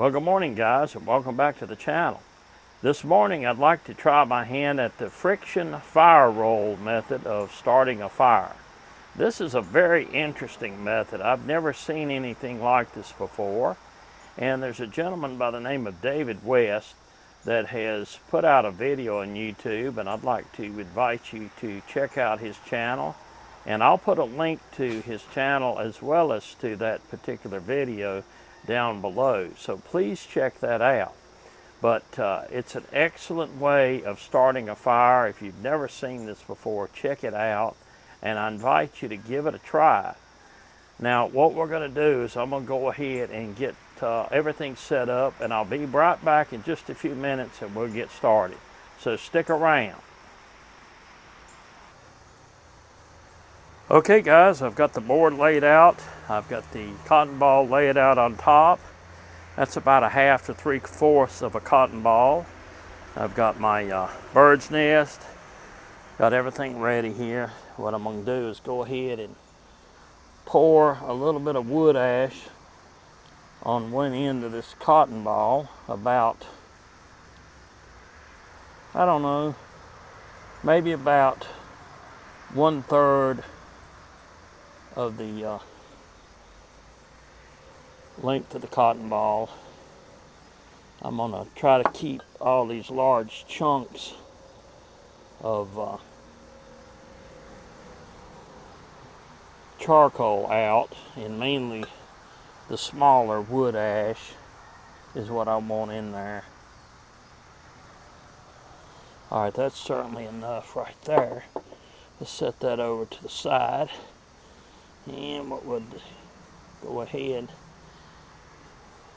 Well, good morning, guys, and welcome back to the channel. This morning I'd like to try my hand at the friction fire roll method of starting a fire. This is a very interesting method. I've never seen anything like this before, and there's a gentleman by the name of David West that has put out a video on YouTube, and I'd like to invite you to check out his channel, and I'll put a link to his channel as well as to that particular video down below, so please check that out. But it's an excellent way of starting a fire. If you've never seen this before, check it out, and I invite you to give it a try. Now what we're going to do is I'm going to go ahead and get everything set up, and I'll be right back in just a few minutes and we'll get started. So stick around. Okay guys, I've got the board laid out. I've got the cotton ball laid out on top. That's about a 1/2 to 3/4 of a cotton ball. I've got my bird's nest. Got everything ready here. What I'm going to do is go ahead and pour a little bit of wood ash on one end of this cotton ball, about, I don't know, maybe about 1/3 of the length of the cotton ball. I'm going to try to keep all these large chunks of charcoal out, and mainly the smaller wood ash is what I want in there. Alright, that's certainly enough right there. Let's set that over to the side, and what would go ahead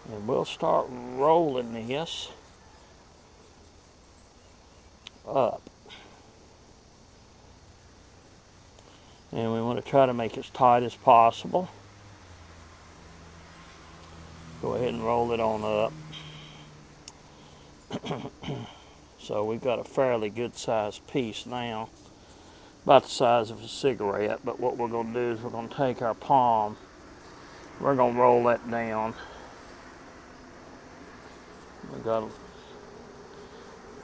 and we'll start rolling this up. And we want to try to make it as tight as possible. Go ahead and roll it on up. So we've got a fairly good sized piece now, about the size of a cigarette. But what we're going to do is we're going to take our palm, we're going to roll that down.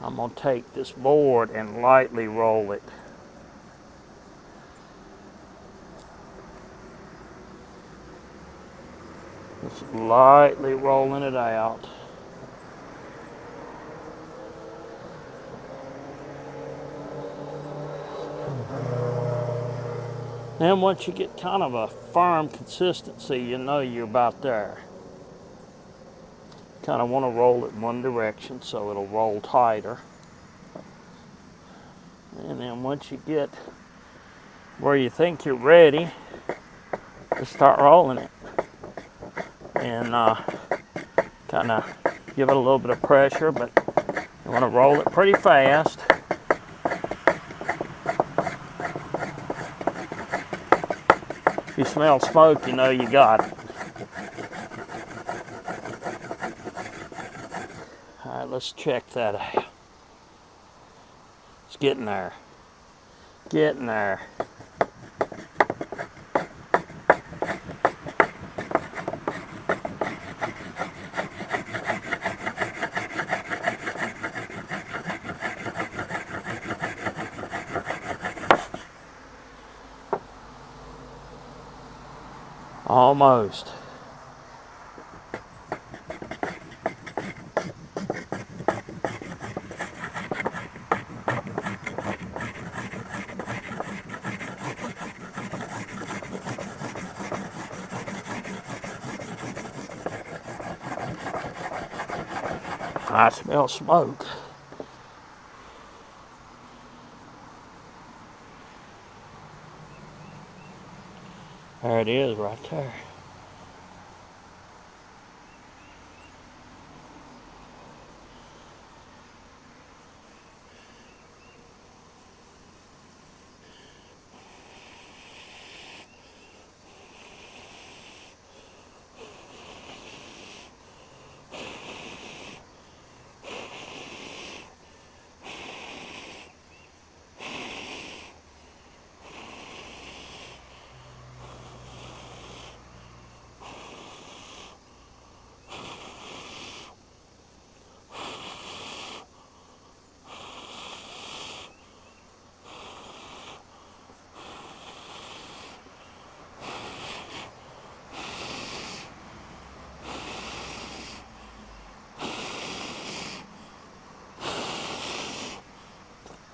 I'm going to take this board and lightly roll it. Just lightly rolling it out. Then once you get kind of a firm consistency, you know you're about there. Kind of want to roll it in one direction so it'll roll tighter. And then once you get where you think you're ready, just start rolling it. And kind of give it a little bit of pressure, but you want to roll it pretty fast. If you smell smoke, you know you got it. Alright, let's check that out. It's getting there. Getting there. Almost. I smell smoke. There it is right there.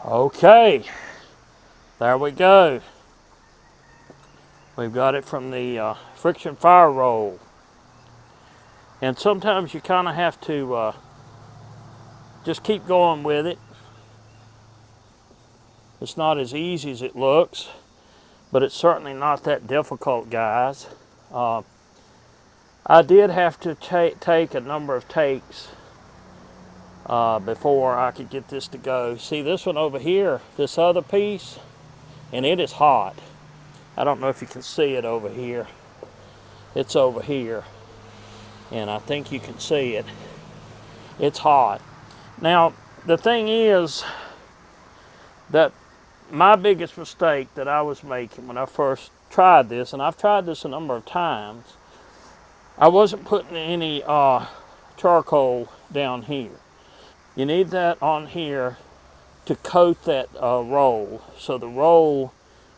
Okay, there we go. We've got it from the friction fire roll. And sometimes you kind of have to just keep going with it. It's not as easy as it looks, but it's certainly not that difficult, guys. I did have to take a number of takes before I could get this to go. See this one over here, this other piece, and it is hot. I don't know if you can see it over here. It's over here, and I think you can see it. It's hot. Now, the thing is that my biggest mistake that I was making when I first tried this, and I've tried this a number of times, I wasn't putting any charcoal down here. You need that on here to coat that roll, so the roll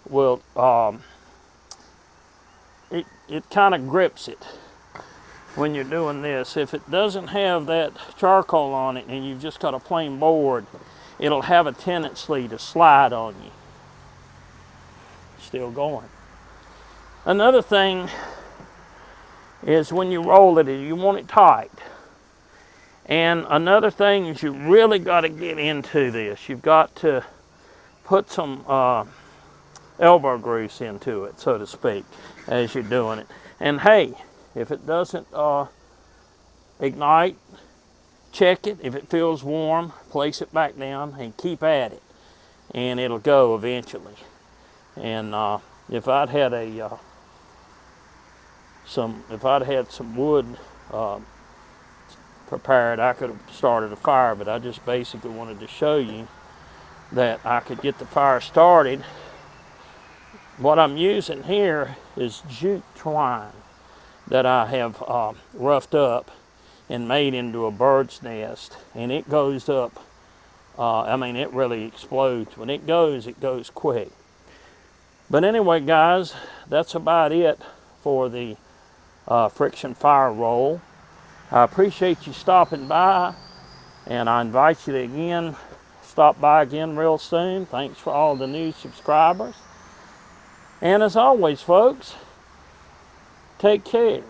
will, it kind of grips it when you're doing this. If it doesn't have that charcoal on it and you've just got a plain board, it'll have a tendency to slide on you. Still going. Another thing is when you roll it, you want it tight. And another thing is you really got to get into this. You've got to put some elbow grease into it, so to speak, as you're doing it. And hey, if it doesn't ignite, check it. If it feels warm, place it back down and keep at it, and it'll go eventually. And if I'd had some wood prepared, I could have started a fire, but I just basically wanted to show you that I could get the fire started. What I'm using here is jute twine that I have roughed up and made into a bird's nest, and it goes up, it really explodes. When it goes quick. But anyway, guys, that's about it for the friction fire roll. I appreciate you stopping by, and I invite you to again stop by again real soon. Thanks for all the new subscribers. And as always, folks, take care.